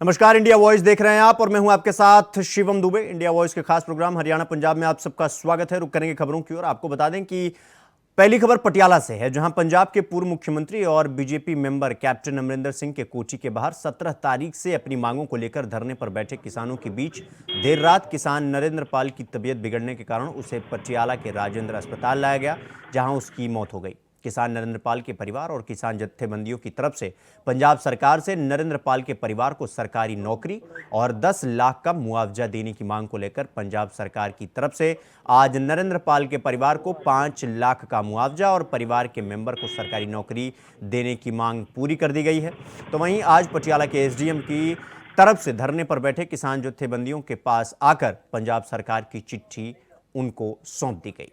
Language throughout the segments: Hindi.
नमस्कार, इंडिया वॉइस देख रहे हैं आप और मैं हूं आपके साथ शिवम दुबे। इंडिया वॉइस के खास प्रोग्राम हरियाणा पंजाब में आप सबका स्वागत है। रुक करेंगे खबरों की ओर। आपको बता दें कि पहली खबर पटियाला से है, जहां पंजाब के पूर्व मुख्यमंत्री और BJP member captain Amarinder Singh के कोठी के बाहर 17 तारीख से अपनी मांगों को लेकर धरने पर बैठे किसानों के बीच देर रात किसान नरेंद्र पाल की तबीयत बिगड़ने के कारण उसे पटियाला के राजेंद्र अस्पताल लाया गया, जहां उसकी मौत हो गई। किसान नरेंद्र पाल के परिवार और किसान जत्थेबंदियों की तरफ से पंजाब सरकार से नरेंद्र पाल के परिवार को सरकारी नौकरी और 10 लाख का मुआवजा देने की मांग को लेकर पंजाब सरकार की तरफ से आज नरेंद्र पाल के परिवार को 5 लाख का मुआवजा और परिवार के मेंबर को सरकारी नौकरी देने की मांग पूरी कर दी गई है। तो वहीं आज पटियाला के एसडीएम की तरफ से धरने पर बैठे किसान जत्थेबंदियों के पास आकर पंजाब सरकार की चिट्ठी उनको सौंप दी गई।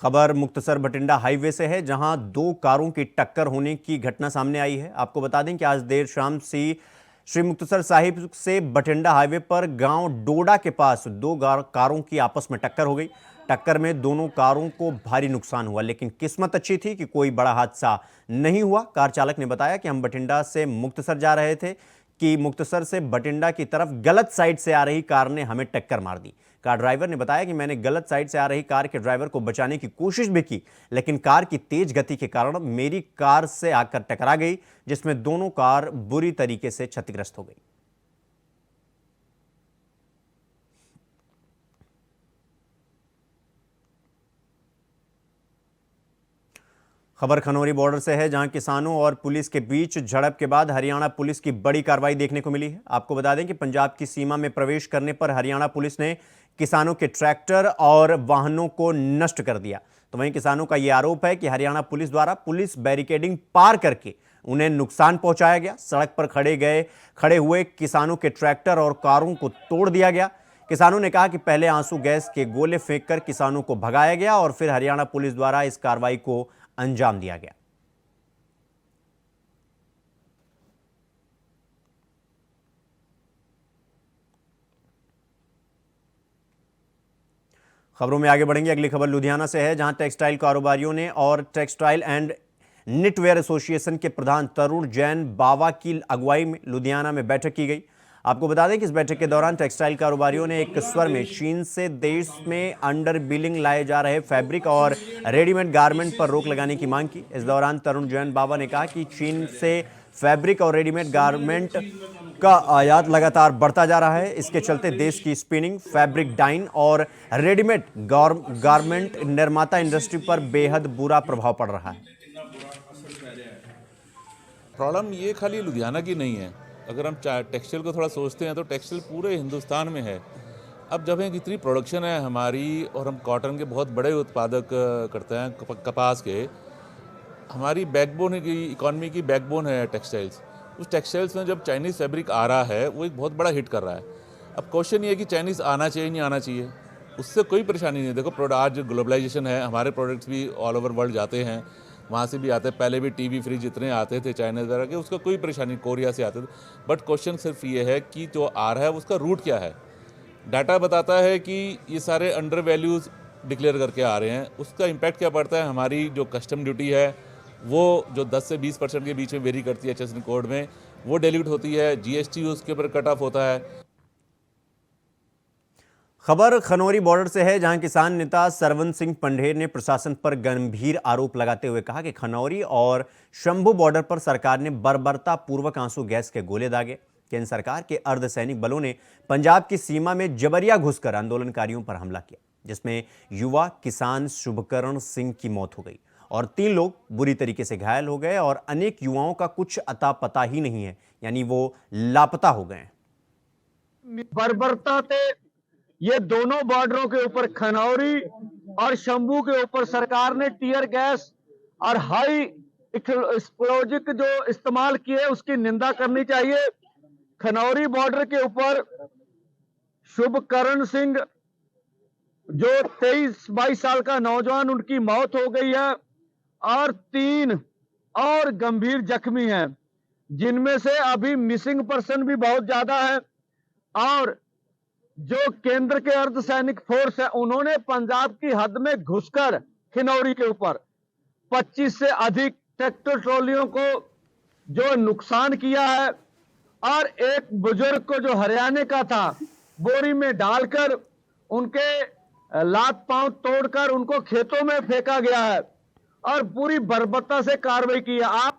खबर मुक्तसर भटिंडा हाईवे से है, जहां दो कारों की टक्कर होने की घटना सामने आई है। आपको बता दें कि आज देर शाम श्री मुक्तसर साहिब से भटिंडा हाईवे पर गांव डोडा के पास दो कारों की आपस में टक्कर हो गई। टक्कर में दोनों कारों को भारी नुकसान हुआ, लेकिन किस्मत अच्छी थी कि कोई बड़ा हादसा नहीं हुआ। कार चालक ने बताया कि हम भटिंडा से मुक्तसर जा रहे थे कि मुक्तसर से भटिंडा की तरफ गलत साइड से आ रही कार ने हमें टक्कर मार दी। कार ड्राइवर ने बताया कि मैंने गलत साइड से आ रही कार के ड्राइवर को बचाने की कोशिश भी की, लेकिन कार की तेज गति के कारण मेरी कार से आकर टकरा गई, जिसमें दोनों कार बुरी तरीके से क्षतिग्रस्त हो गई। खबर खनौरी बॉर्डर से है, जहां किसानों और पुलिस के बीच झड़प के बाद हरियाणा पुलिस की बड़ी कार्रवाई देखने को मिली है। आपको बता दें कि पंजाब की सीमा में प्रवेश करने पर हरियाणा पुलिस ने किसानों के ट्रैक्टर और वाहनों को नष्ट कर दिया। तो वहीं किसानों का यह आरोप है कि हरियाणा पुलिस द्वारा पुलिस बैरिकेडिंग पार करके उन्हें नुकसान पहुंचाया गया। सड़क पर खड़े हुए किसानों के ट्रैक्टर और कारों को तोड़ दिया गया। किसानों ने कहा कि पहले आंसू गैस के गोले फेंककर किसानों को भगाया गया और फिर हरियाणा पुलिस द्वारा इस कार्रवाई को अंजाम दिया गया। खबरों में आगे बढ़ेंगे। अगली खबर लुधियाना से है, जहां टेक्सटाइल कारोबारियों ने और टेक्सटाइल एंड निटवेयर एसोसिएशन के प्रधान तरुण जैन बावा की अगुवाई में लुधियाना में बैठक की गई। आपको बता दें कि इस बैठक के दौरान टेक्सटाइल कारोबारियों ने एक स्वर में चीन से देश में अंडर बिलिंग लाए जा रहे फैब्रिक और रेडीमेड गारमेंट पर रोक लगाने की मांग की। इस दौरान तरुण जैन बाबा ने कहा कि चीन से फैब्रिक और रेडीमेड गारमेंट का आयात लगातार बढ़ता जा रहा है। इसके चलते देश की स्पिनिंग, फैब्रिक डाइन और रेडीमेड गारमेंट निर्माता इंडस्ट्री पर बेहद बुरा प्रभाव पड़ रहा है। प्रॉब्लम ये खाली लुधियाना की नहीं है। अगर हम टेक्सटाइल को थोड़ा सोचते हैं तो टेक्सटाइल पूरे हिंदुस्तान में है। अब जब है इतनी प्रोडक्शन है हमारी और हम कॉटन के बहुत बड़े उत्पादक करते हैं, कपास के, हमारी बैकबोन की इकॉनमी की बैकबोन है टेक्सटाइल्स। उस टेक्सटाइल्स में जब चाइनीज़ फैब्रिक आ रहा है वो एक बहुत बड़ा हिट कर रहा है। अब क्वेश्चन ये है कि चाइनीज़ आना चाहिए नहीं आना चाहिए, उससे कोई परेशानी नहीं है। देखो आज ग्लोबलाइजेशन है, हमारे प्रोडक्ट्स भी ऑल ओवर वर्ल्ड जाते हैं, वहाँ से भी आते हैं। पहले भी टीवी फ्रिज जितने आते थे चाइना वगैरह के, उसका कोई परेशानी, कोरिया से आते थे। बट क्वेश्चन सिर्फ ये है कि जो आ रहा है उसका रूट क्या है। डाटा बताता है कि ये सारे अंडर वैल्यूज़ डिक्लेयर करके आ रहे हैं। उसका इम्पैक्ट क्या पड़ता है, हमारी जो कस्टम ड्यूटी है वो जो 10 से 20% के बीच में वेरी करती है HSN कोड में, वो डिल्यूट होती है। GST उसके ऊपर कट ऑफ होता है। खबर खनौरी बॉर्डर से है, जहां किसान नेता सरवन सिंह पंढेर ने प्रशासन पर गंभीर आरोप लगाते हुए कहा कि खनौरी और शंभू बॉर्डर पर सरकार ने बर्बरता पूर्वक आंसू गैस के गोले दागे। केंद्र सरकार के अर्धसैनिक बलों ने पंजाब की सीमा में जबरिया घुसकर आंदोलनकारियों पर हमला किया, जिसमें युवा किसान शुभकरण सिंह की मौत हो गई और 3 लोग बुरी तरीके से घायल हो गए और अनेक युवाओं का कुछ अता पता ही नहीं है, यानी वो लापता हो गए। बर्बरता से ये दोनों बॉर्डरों के ऊपर खनौरी और शंभू के ऊपर सरकार ने टीयर गैस और हाई एक्सप्लोजिव जो इस्तेमाल किए उसकी निंदा करनी चाहिए। खनौरी बॉर्डर के ऊपर शुभकरण सिंह जो 23-22 साल का नौजवान, उनकी मौत हो गई है और 3 और गंभीर जख्मी हैं, जिनमें से अभी मिसिंग पर्सन भी बहुत ज्यादा है। और जो केंद्र के अर्धसैनिक फोर्स है उन्होंने पंजाब की हद में घुसकर खिनौरी के ऊपर 25 से अधिक ट्रैक्टर ट्रॉलियों को जो नुकसान किया है, और एक बुजुर्ग को जो हरियाणा का था बोरी में डालकर उनके लात पांव तोड़कर उनको खेतों में फेंका गया है और पूरी बर्बरता से कार्रवाई की है। आप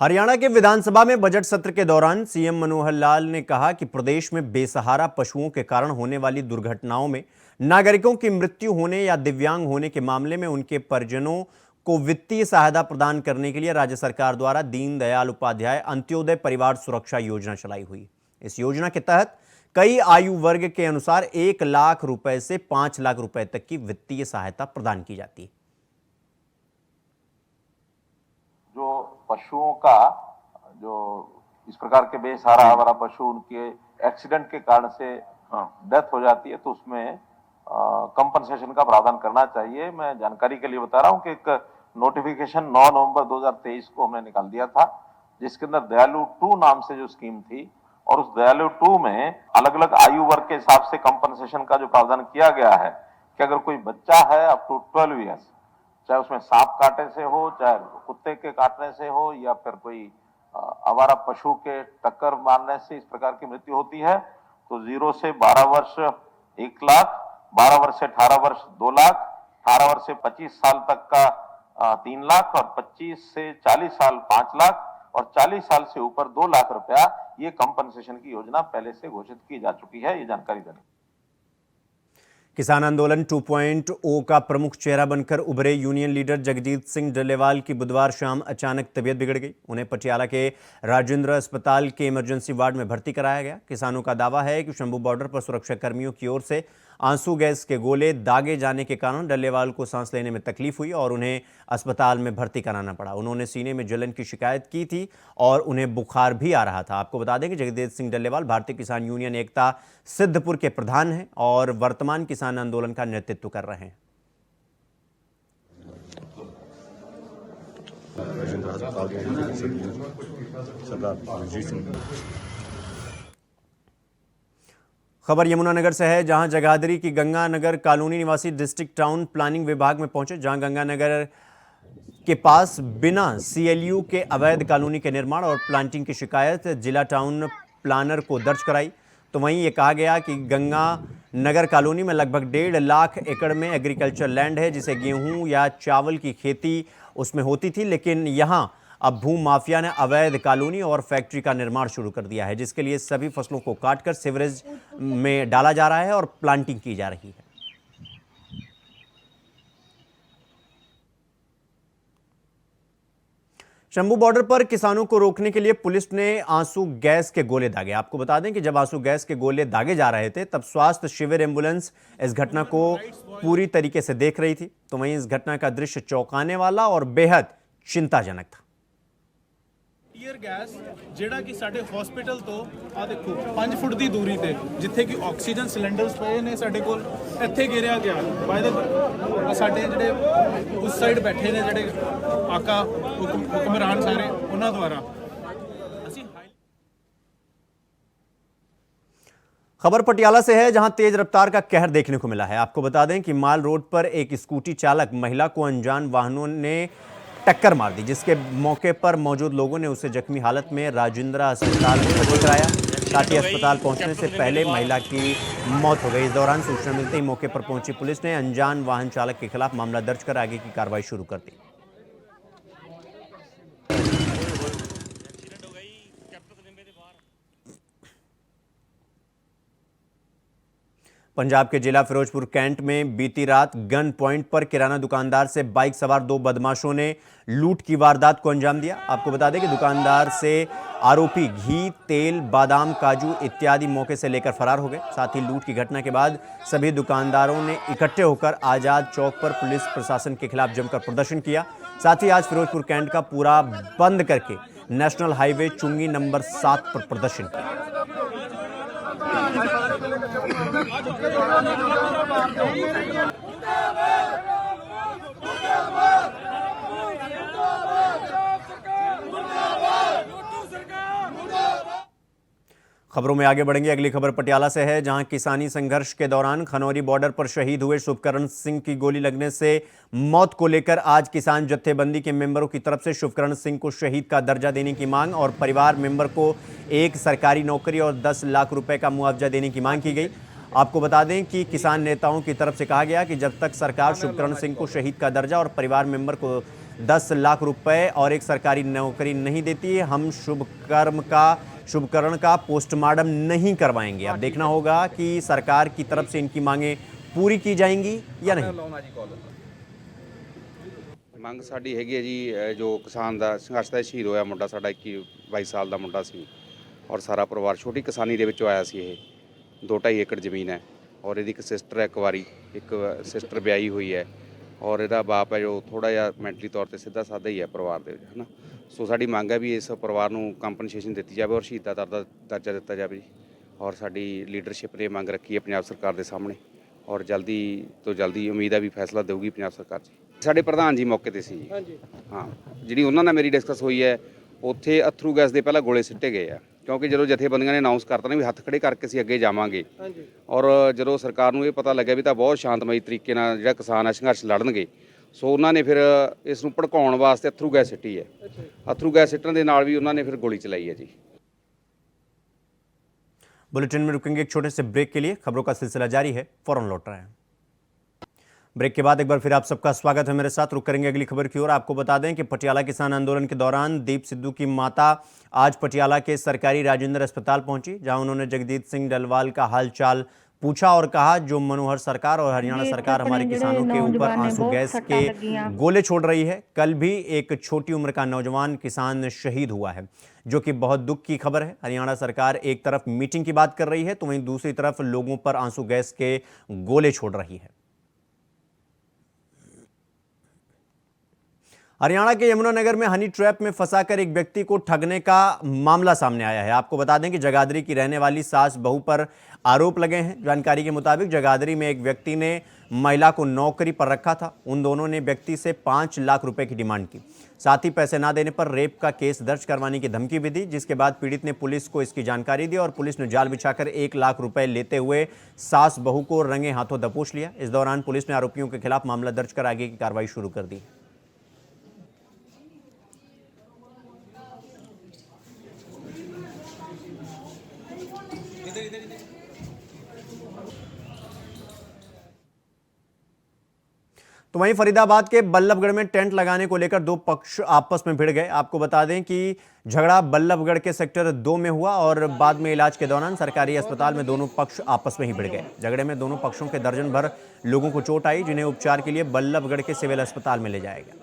हरियाणा के विधानसभा में बजट सत्र के दौरान सीएम मनोहर लाल ने कहा कि प्रदेश में बेसहारा पशुओं के कारण होने वाली दुर्घटनाओं में नागरिकों की मृत्यु होने या दिव्यांग होने के मामले में उनके परिजनों को वित्तीय सहायता प्रदान करने के लिए राज्य सरकार द्वारा दीनदयाल उपाध्याय अंत्योदय परिवार सुरक्षा योजना चलाई हुई। इस योजना के तहत कई आयु वर्ग के अनुसार 1 लाख रुपए से 5 लाख रुपए तक की वित्तीय सहायता प्रदान की जाती है। जो पशुओं का जो इस प्रकार के बेसहारा आवारा पशु उनके एक्सीडेंट के कारण से डेथ हो जाती है तो उसमें कंपनसेशन का प्रावधान करना चाहिए। मैं जानकारी के लिए बता रहा हूं कि एक नोटिफिकेशन 9 नवंबर 2023 को हमने निकाल दिया था, जिसके अंदर दयालु 2 नाम से जो स्कीम थी, और उस दयालु 2 में अलग अलग आयु वर्ग के हिसाब से कंपनसेशन का जो प्रावधान किया गया है कि अगर कोई बच्चा है अप टू 12 ईयर्स, चाहे उसमें सांप काटने से हो, चाहे कुत्ते के काटने से हो, या फिर कोई आवारा पशु के टक्कर मारने से इस प्रकार की मृत्यु होती है, तो 0 से 12 वर्ष 1 लाख, 12 वर्ष से 18 वर्ष 2 लाख, 18 वर्ष से 25 साल तक का 3 लाख, और 25 से 40 साल 5 लाख, और 40 साल से ऊपर 2 लाख रुपया, ये कंपनसेशन की योजना पहले से घोषित की जा चुकी है। ये जानकारी देनी। किसान आंदोलन 2.0 का प्रमुख चेहरा बनकर उभरे यूनियन लीडर जगजीत सिंह डल्लेवाल की बुधवार शाम अचानक तबीयत बिगड़ गई। उन्हें पटियाला के राजेंद्र अस्पताल के इमरजेंसी वार्ड में भर्ती कराया गया। किसानों का दावा है कि शंभू बॉर्डर पर सुरक्षा कर्मियों की ओर से आंसू गैस के गोले दागे जाने के कारण डल्लेवाल को सांस लेने में तकलीफ हुई और उन्हें अस्पताल में भर्ती कराना पड़ा। उन्होंने सीने में जलन की शिकायत की थी और उन्हें बुखार भी आ रहा था। आपको बता दें कि जगजीत सिंह डल्लेवाल भारतीय किसान यूनियन एकता सिद्धपुर के प्रधान हैं और वर्तमान किसान आंदोलन का नेतृत्व कर रहे हैं। खबर यमुनानगर से है, जहां जगाधरी की गंगानगर कॉलोनी निवासी डिस्ट्रिक्ट टाउन प्लानिंग विभाग में पहुंचे, जहां गंगानगर के पास बिना CLU के अवैध कॉलोनी के निर्माण और प्लांटिंग की शिकायत जिला टाउन प्लानर को दर्ज कराई। तो वहीं ये कहा गया कि गंगा नगर कॉलोनी में लगभग 1.5 लाख एकड़ में एग्रीकल्चर लैंड है, जिसे गेहूं या चावल की खेती उसमें होती थी, लेकिन यहां अब भू माफिया ने अवैध कॉलोनी और फैक्ट्री का निर्माण शुरू कर दिया है, जिसके लिए सभी फसलों को काटकर सीवरेज में डाला जा रहा है और प्लांटिंग की जा रही है। शंभू बॉर्डर पर किसानों को रोकने के लिए पुलिस ने आंसू गैस के गोले दागे। आपको बता दें कि जब आंसू गैस के गोले दागे जा रहे थे तब स्वास्थ्य शिविर एम्बुलेंस इस घटना को पूरी तरीके से देख रही थी। तो वहीं इस घटना का दृश्य चौंकाने वाला और बेहद चिंताजनक था। टीयर गैस ਜਿਹੜਾ ਕਿ ਸਾਡੇ ਹਸਪੀਟਲ ਤੋਂ ਆ ਦੇਖੋ 5 ਫੁੱਟ ਦੀ ਦੂਰੀ ਤੇ ਜਿੱਥੇ ਕਿ ਆਕਸੀਜਨ ਸਿਲੰਡਰਸ ਪਏ ਨੇ ਸਾਡੇ ਕੋਲ ਇੱਥੇ ਗਿਰਿਆ ਗਿਆ ਬਾਏ ਦਾ ਸਾਡੇ ਜਿਹੜੇ ਉਸ ਸਾਈਡ ਬੈਠੇ ਨੇ ਜਿਹੜੇ ਆਕਾ ਹੁਕਮਰਾਨ ਸਾਰੇ ਉਹਨਾਂ ਦੁਆਰਾ ਅਸੀਂ खबर पटियाला से है, जहां तेज रफ्तार का कहर देखने को मिला है। आपको बता दें कि माल रोड पर एक स्कूटी चालक महिला को अनजान वाहनों ने टक्कर मार दी, जिसके मौके पर मौजूद लोगों ने उसे जख्मी हालत में राजेंद्र अस्पताल में भर्ती कराया। साथ ही अस्पताल पहुंचने से पहले महिला की मौत हो गई। इस दौरान सूचना मिलते ही मौके पर पहुंची पुलिस ने अनजान वाहन चालक के खिलाफ मामला दर्ज कर आगे की कार्रवाई शुरू कर दी। पंजाब के जिला फिरोजपुर कैंट में बीती रात गन पॉइंट पर किराना दुकानदार से बाइक सवार 2 बदमाशों ने लूट की वारदात को अंजाम दिया। आपको बता दें कि दुकानदार से आरोपी घी, तेल, बादाम, काजू इत्यादि मौके से लेकर फरार हो गए। साथ ही लूट की घटना के बाद सभी दुकानदारों ने इकट्ठे होकर आजाद चौक पर पुलिस प्रशासन के खिलाफ जमकर प्रदर्शन किया। साथ ही आज फिरोजपुर कैंट का पूरा बंद करके नेशनल हाईवे चुंगी नंबर 7 पर प्रदर्शन किया। खबरों में आगे बढ़ेंगे। अगली खबर पटियाला से है, जहां किसानी संघर्ष के दौरान खनौरी बॉर्डर पर शहीद हुए शुभकरण सिंह की गोली लगने से मौत को लेकर आज किसान जत्थेबंदी के मेंबरों की तरफ से शुभकरण सिंह को शहीद का दर्जा देने की मांग और परिवार मेंबर को एक सरकारी नौकरी और 10 लाख रुपए का मुआवजा देने की मांग की गई। आपको बता दें कि किसान नेताओं की तरफ से कहा गया कि जब तक सरकार शुभकरण सिंह को शहीद का दर्जा और परिवार मेंबर को 10 लाख रुपए और एक सरकारी नौकरी नहीं देती, हम शुभकरण का पोस्टमार्टम नहीं करवाएंगे। अब देखना होगा कि सरकार की तरफ से इनकी मांगें पूरी की जाएंगी या नहीं। ਮੰਗ ਸਾਡੀ ਹੈਗੀ ਹੈ ਜੀ, ਜੋ ਕਿਸਾਨ ਦਾ ਸੰਘਰਸ਼ ਦਾ ਸ਼ਹੀਦ ਹੋਇਆ ਮੁੰਡਾ ਸਾਡਾ 22 ਸਾਲ ਦਾ ਮੁੰਡਾ ਸੀ ਔਰ ਸਾਰਾ ਪਰਿਵਾਰ ਛੋਟੀ ਕਿਸਾਨੀ ਦੇ ਵਿੱਚੋਂ ਆਇਆ ਸੀ। ਇਹ 2.5 ਏਕੜ ਜ਼ਮੀਨ ਹੈ ਔਰ ਇਹਦੀ ਇੱਕ ਸਿਸਟਰ ਹੈ, ਇੱਕ ਸਿਸਟਰ ਵਿਆਹੀ ਹੋਈ ਹੈ ਔਰ ਇਹਦਾ ਬਾਪ ਹੈ ਜੋ ਥੋੜਾ ਜਿਹਾ ਮੈਂਟਲੀ ਤੌਰ ਤੇ ਸਿੱਧਾ ਸਾਦਾ ਹੀ ਹੈ ਪਰਿਵਾਰ ਦੇ ਵਿੱਚ, ਹੈ ਨਾ। ਸੋ ਸਾਡੀ ਮੰਗ ਹੈ ਵੀ ਇਸ ਪਰਿਵਾਰ ਨੂੰ ਕੰਪਨਸੇਸ਼ਨ ਦਿੱਤੀ ਜਾਵੇ ਔਰ ਸ਼ਹੀਦ ਦਾ ਦਰਜਾ ਦਿੱਤਾ ਜਾਵੇ ਜੀ। ਔਰ ਸਾਡੀ ਲੀਡਰਸ਼ਿਪ ਨੇ ਮੰਗ ਰੱਖੀ ਹੈ ਪੰਜਾਬ ਸਰਕਾਰ ਦੇ ਸਾਹਮਣੇ ਔਰ ਜਲਦੀ ਤੋਂ ਜਲਦੀ ਉਮੀਦ ਹੈ ਵੀ ਫੈਸਲਾ ਦੇਊਗੀ ਪੰਜਾਬ ਸਰਕਾਰ ਜੀ। ਸਾਡੇ ਪ੍ਰਧਾਨ ਜੀ ਮੌਕੇ ਤੇ ਸੀ ਜੀ। ਹਾਂ, ਜਿਹੜੀ ਉਹਨਾਂ ਨਾਲ ਮੇਰੀ ਡਿਸਕਸ ਹੋਈ ਹੈ, ਉੱਥੇ ਅਥਰੂ ਗੈਸ ਦੇ ਪਹਿਲਾਂ ਗੋਲੇ ਸਿੱਟੇ ਗਏ ਆ, ਕਿਉਂਕਿ ਜਦੋਂ ਜਥੇਬੰਦੀਆਂ ਨੇ ਅਨਾਉਂਸ ਕਰਤਾ ਨਾ ਵੀ ਹੱਥ ਖੜੇ ਕਰਕੇ ਅਸੀਂ ਅੱਗੇ ਜਾਵਾਂਗੇ ਔਰ ਜਦੋਂ ਸਰਕਾਰ ਨੂੰ ਇਹ ਪਤਾ ਲੱਗਿਆ ਵੀ ਤਾਂ ਬਹੁਤ ਸ਼ਾਂਤਮਈ ਤਰੀਕੇ ਨਾਲ ਜਿਹੜਾ ਕਿਸਾਨ ਆ ਸੰਘਰਸ਼ ਲੜਨਗੇ, ਸੋ ਉਹਨਾਂ ਨੇ ਫਿਰ ਇਸ ਨੂੰ ਭੜਕਾਉਣ ਵਾਸਤੇ ਅਥਰੂ ਗੈਸ ਸਿੱਟੀ ਹੈ। ਅਥਰੂ ਗੈਸ ਸਿੱਟਣ ਦੇ ਨਾਲ ਵੀ ਉਹਨਾਂ ਨੇ ਫਿਰ ਗੋਲੀ ਚਲਾਈ ਹੈ ਜੀ। बुलेटिन में रुकेंगे एक छोटे से ब्रेक के लिए। खबरों का सिलसिला जारी है, फौरन लौट रहे हैं। ब्रेक के बाद एक बार फिर आप सबका स्वागत है मेरे साथ। रुक करेंगे अगली खबर की ओर। आपको बता दें कि पटियाला किसान आंदोलन के दौरान दीप सिद्धू की माता आज पटियाला के सरकारी राजेंद्र अस्पताल पहुंची, जहां उन्होंने जगजीत सिंह डलवाल का हालचाल पूछा और कहा, जो मनोहर सरकार और हरियाणा सरकार हमारे किसानों के ऊपर आंसू गैस के गोले छोड़ रही है। कल भी एक छोटी उम्र का नौजवान किसान शहीद हुआ है, जो कि बहुत दुख की खबर है। हरियाणा सरकार एक तरफ मीटिंग की बात कर रही है तो वहीं दूसरी तरफ लोगों पर आंसू गैस के गोले छोड़ रही है। हरियाणा के यमुनानगर में हनी ट्रैप में फंसाकर एक व्यक्ति को ठगने का मामला सामने आया है। आपको बता दें कि जगाधरी की रहने वाली सास बहू पर आरोप लगे हैं। जानकारी के मुताबिक जगाधरी में एक व्यक्ति ने महिला को नौकरी पर रखा था। उन दोनों ने व्यक्ति से 5 लाख रुपए की डिमांड की, साथ ही पैसे ना देने पर रेप का केस दर्ज करवाने की धमकी भी दी, जिसके बाद पीड़ित ने पुलिस को इसकी जानकारी दी और पुलिस ने जाल बिछाकर 1 लाख रुपए लेते हुए सास बहू को रंगे हाथों दबोच लिया। इस दौरान पुलिस ने आरोपियों के खिलाफ मामला दर्ज कर आगे की कार्रवाई शुरू कर दी। तो वहीं फरीदाबाद के बल्लभगढ़ में टेंट लगाने को लेकर दो पक्ष आपस में भिड़ गए। आपको बता दें कि झगड़ा बल्लभगढ़ के सेक्टर 2 में हुआ और बाद में इलाज के दौरान सरकारी अस्पताल में दोनों पक्ष आपस में ही भिड़ गए। झगड़े में दोनों पक्षों के दर्जन भर लोगों को चोट आई, जिन्हें उपचार के लिए बल्लभगढ़ के सिविल अस्पताल में ले जाया गया।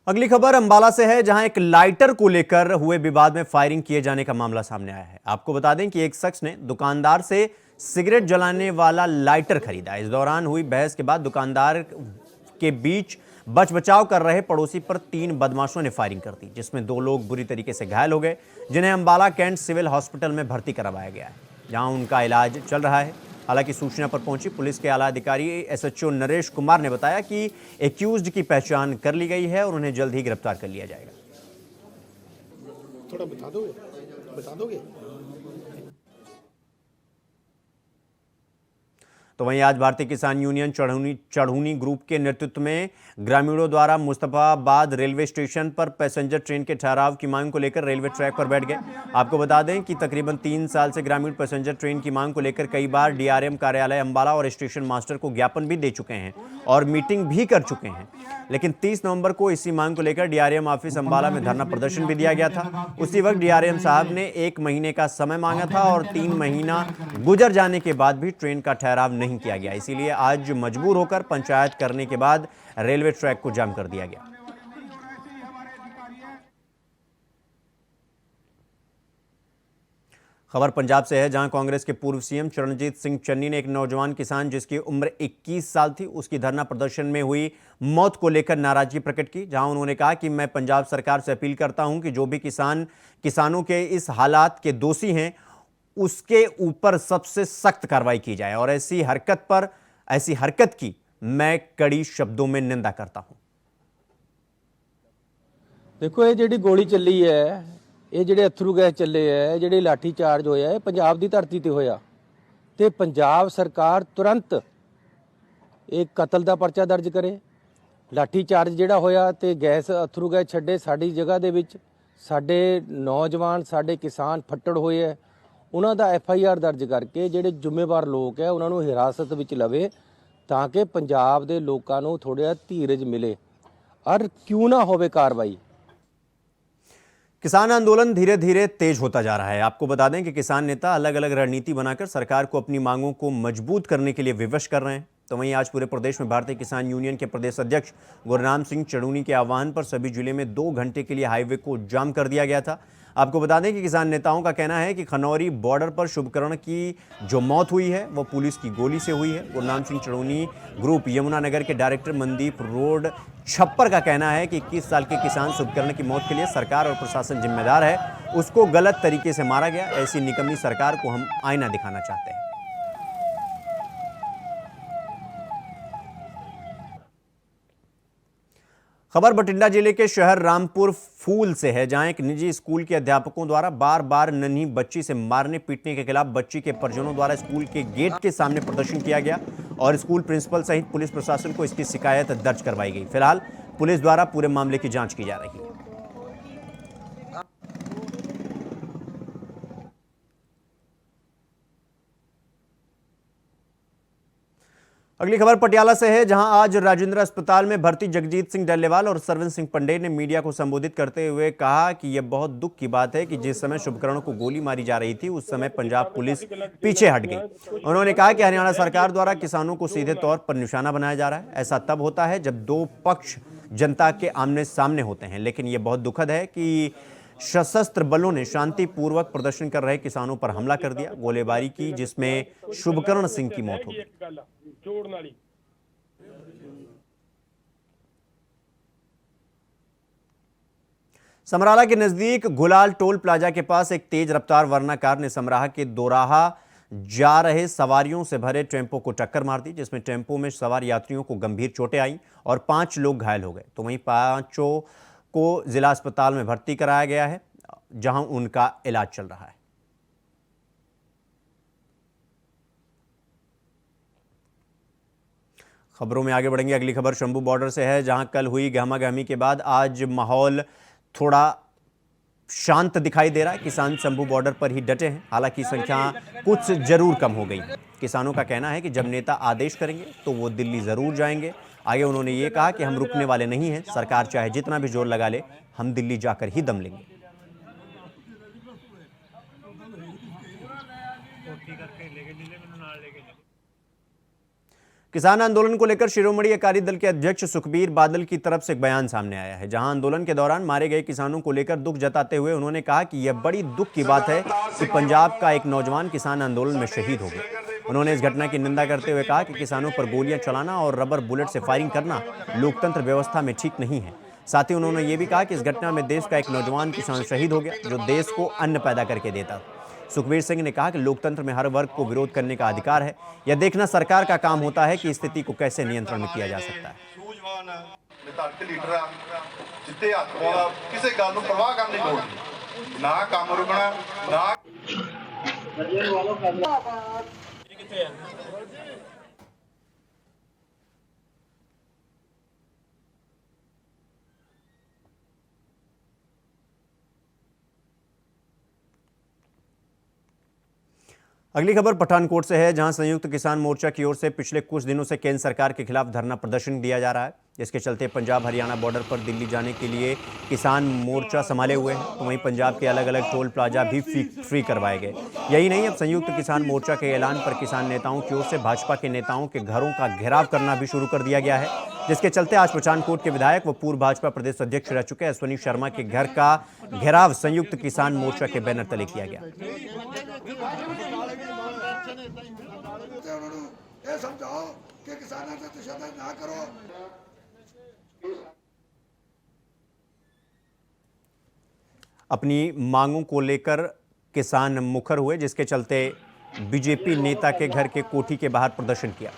अगली खबर अंबाला से है, जहां एक लाइटर को लेकर हुए विवाद में फायरिंग किए जाने का मामला सामने आया है। आपको बता दें कि एक शख्स ने दुकानदार से सिगरेट जलाने वाला लाइटर खरीदा। इस दौरान हुई बहस के बाद दुकानदार के बीच बच बचाव कर रहे पड़ोसी पर 3 बदमाशों ने फायरिंग कर दी, जिसमें 2 लोग बुरी तरीके से घायल हो गए, जिन्हें अंबाला कैंट सिविल हॉस्पिटल में भर्ती करवाया गया है, जहां उनका इलाज चल रहा है। हालांकि सूचना पर पहुंची पुलिस के आला अधिकारी एसएचओ नरेश कुमार ने बताया कि एक्यूज्ड की पहचान कर ली गई है और उन्हें जल्द ही गिरफ्तार कर लिया जाएगा। थोड़ा बता दोगे? तो वहीं आज भारतीय किसान यूनियन चढ़ूनी ग्रुप के नेतृत्व में ग्रामीणों द्वारा मुस्तफाबाद रेलवे स्टेशन पर पैसेंजर ट्रेन के ठहराव की मांग को लेकर रेलवे ट्रैक पर बैठ गए। आपको बता दें कि तकरीबन 3 साल से ग्रामीण पैसेंजर ट्रेन की मांग को लेकर कई बार डीआरएम कार्यालय अंबाला और स्टेशन मास्टर को ज्ञापन भी दे चुके हैं और मीटिंग भी कर चुके हैं, लेकिन 30 नवंबर को इसी मांग को लेकर डीआरएम ऑफिस अंबाला में धरना प्रदर्शन भी दिया गया था। उसी वक्त डीआरएम साहब ने 1 महीने का समय मांगा था और 3 महीना गुजर जाने के बाद भी ट्रेन का ठहराव नहीं किया गया। इसीलिए आज मजबूर होकर पंचायत करने के बाद रेलवे ट्रैक को जाम कर दिया गया। खबर पंजाब से है, जहां कांग्रेस के पूर्व सीएम चरणजीत सिंह चन्नी ने एक नौजवान किसान जिसकी उम्र 21 साल थी, उसकी धरना प्रदर्शन में हुई मौत को लेकर नाराजगी प्रकट की। जहां उन्होंने कहा कि मैं पंजाब सरकार से अपील करता हूं कि जो भी किसानों के इस हालात के दोषी हैं उसके ऊपर सबसे सख्त कार्रवाई की जाए और ऐसी हरकत की मैं कड़ी शब्दों में निंदा करता हूं। देखो ये ਜਿਹੜੀ ਗੋਲੀ ਚੱਲੀ ਹੈ, ਇਹ ਜਿਹੜੇ ਅਥਰੂ ਗੈਸ ਚੱਲੇ ਹੈ, ਜਿਹੜੇ ਲਾਠੀ ਚਾਰਜ ਹੋਇਆ ਇਹ ਪੰਜਾਬ ਦੀ ਧਰਤੀ ਤੇ ਹੋਇਆ ਤੇ ਪੰਜਾਬ ਸਰਕਾਰ ਤੁਰੰਤ ਇਹ ਕਤਲ ਦਾ ਪਰਚਾ ਦਰਜ ਕਰੇ। ਲਾਠੀ ਚਾਰਜ ਜਿਹੜਾ ਹੋਇਆ ਤੇ ਗੈਸ ਅਥਰੂ ਗੈਸ ਛੱਡੇ ਸਾਡੀ ਜਗ੍ਹਾ ਦੇ ਵਿੱਚ ਸਾਡੇ ਨੌਜਵਾਨ ਸਾਡੇ ਕਿਸਾਨ ਫੱਟੜ ਹੋਏ ਹੈ, ਉਹਨਾਂ ਦਾ FIR ਦਰਜ ਕਰਕੇ ਜਿਹੜੇ ਜ਼ਿੰਮੇਵਾਰ ਲੋਕ ਹੈ ਉਹਨਾਂ ਨੂੰ ਹਿਰਾਸਤ ਵਿੱਚ ਲਵੇ ਤਾਂ ਕਿ ਪੰਜਾਬ ਦੇ ਲੋਕਾਂ ਨੂੰ ਥੋੜਾ ਧੀਰਜ ਮਿਲੇ ਔਰ ਕਿਉਂ ਨਾ ਹੋਵੇ कार्रवाई। किसान आंदोलन धीरे धीरे तेज होता जा रहा है। आपको बता दें कि किसान नेता अलग अलग रणनीति बनाकर सरकार को अपनी मांगों को मजबूत करने के लिए विवश कर रहे हैं। तो वहीं आज पूरे प्रदेश में भारतीय किसान यूनियन के प्रदेश अध्यक्ष गुरनाम सिंह चड़ूनी के आह्वान पर सभी जिले में 2 घंटे के लिए हाईवे को जाम कर दिया गया था। आपको बता दें कि किसान नेताओं का कहना है कि खनौरी बॉर्डर पर शुभकर्ण की जो मौत हुई है वो पुलिस की गोली से हुई है। गुरनाम सिंह चड़ूनी ग्रुप यमुनानगर के डायरेक्टर मनदीप रोड छप्पर का कहना है कि 21 साल के किसान शुभकर्ण की मौत के लिए सरकार और प्रशासन जिम्मेदार है। उसको गलत तरीके से मारा गया। ऐसी निकम्मी सरकार को हम आईना दिखाना चाहते हैं। खबर बठिंडा जिले के शहर रामपुर फूल से है, जहां एक निजी स्कूल के अध्यापकों द्वारा बार बार नन्ही बच्ची से मारने पीटने के खिलाफ बच्ची के परिजनों द्वारा स्कूल के गेट के सामने प्रदर्शन किया गया और स्कूल प्रिंसिपल सहित पुलिस प्रशासन को इसकी शिकायत दर्ज करवाई गई। फिलहाल पुलिस द्वारा पूरे मामले की जांच की जा रही है। अगली खबर पटियाला से है, जहां आज राजेंद्र अस्पताल में भर्ती जगजीत सिंह डल्लेवाल और सरवन सिंह पंडे ने मीडिया को संबोधित करते हुए कहा कि यह बहुत दुख की बात है कि जिस समय शुभकर्ण को गोली मारी जा रही थी उस समय पंजाब पुलिस पीछे हट गई। उन्होंने कहा कि हरियाणा सरकार द्वारा किसानों को सीधे तौर पर निशाना बनाया जा रहा है। ऐसा तब होता है जब 2 पक्ष जनता के आमने सामने होते हैं, लेकिन यह बहुत दुखद है कि सशस्त्र बलों ने शांतिपूर्वक प्रदर्शन कर रहे किसानों पर हमला कर दिया, गोलीबारी की, जिसमें शुभकर्ण सिंह की मौत हो गई। समराला के नजदीक गुलाल टोल प्लाजा के पास एक तेज रफ्तार वरना कार ने समराहा के दोराहा जा रहे सवारियों से भरे टेम्पो को टक्कर मार दी, जिसमें टेम्पो में सवार यात्रियों को गंभीर चोटें आई और 5 लोग घायल हो गए। तो वहीं 5 को जिला अस्पताल में भर्ती कराया गया है, जहां उनका इलाज चल रहा है। खबरों में आगे बढ़ेंगे। अगली खबर शंभू बॉर्डर से है, जहां कल हुई गहमागहमी के बाद आज माहौल थोड़ा शांत दिखाई दे रहा है। किसान शंभू बॉर्डर पर ही डटे हैं, हालांकि संख्या कुछ जरूर कम हो गई। किसानों का कहना है कि जब नेता आदेश करेंगे तो वो दिल्ली जरूर जाएंगे। आगे उन्होंने ये कहा कि हम रुकने वाले नहीं हैं, सरकार चाहे जितना भी जोर लगा ले, हम दिल्ली जाकर ही दम लेंगे। किसान आंदोलन को लेकर शिरोमणि अकाली दल के अध्यक्ष सुखबीर बादल की तरफ से एक बयान सामने आया है, जहां आंदोलन के दौरान मारे गए किसानों को लेकर दुख जताते हुए उन्होंने कहा कि यह बड़ी दुख की बात है कि पंजाब का एक नौजवान किसान आंदोलन में शहीद हो गया। उन्होंने इस घटना की निंदा करते हुए कहा कि किसानों पर गोलियां चलाना और रबर बुलेट से फायरिंग करना लोकतंत्र व्यवस्था में ठीक नहीं है। साथ ही उन्होंने ये भी कहा कि इस घटना में देश का एक नौजवान किसान शहीद हो गया, जो देश को अन्न पैदा करके देता। सुखबीर सिंह ने कहा कि लोकतंत्र में हर वर्ग को विरोध करने का अधिकार है, यह देखना सरकार का काम होता है कि स्थिति को कैसे नियंत्रण में किया जा सकता है। अगली खबर पठानकोट से है, जहां संयुक्त किसान मोर्चा की ओर से पिछले कुछ दिनों से केंद्र सरकार के खिलाफ धरना प्रदर्शन दिया जा रहा है, जिसके चलते पंजाब हरियाणा बॉर्डर पर दिल्ली जाने के लिए किसान मोर्चा संभाले हुए हैं। तो वहीं पंजाब के अलग अलग टोल प्लाजा भी फ्री करवाए गए। यही नहीं, अब संयुक्त किसान मोर्चा के ऐलान पर किसान नेताओं की ओर से भाजपा के नेताओं के घरों का घेराव करना भी शुरू कर दिया गया है, जिसके चलते आज पठानकोट के विधायक व पूर्व भाजपा प्रदेश अध्यक्ष रह चुके अश्वनी शर्मा के घर का घेराव संयुक्त किसान मोर्चा के बैनर तले किया गया। समझाओ कि किसानों से तशद्दुद ना करो। अपनी मांगों को लेकर किसान मुखर हुए, जिसके चलते बीजेपी नेता के घर के कोठी के बाहर प्रदर्शन किया।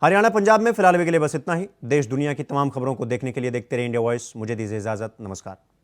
हरियाणा पंजाब में फिलहाल अभी के लिए बस इतना ही। देश दुनिया की तमाम खबरों को देखने के लिए देखते रहिए इंडिया वॉइस। मुझे दीजिए इजाजत। नमस्कार।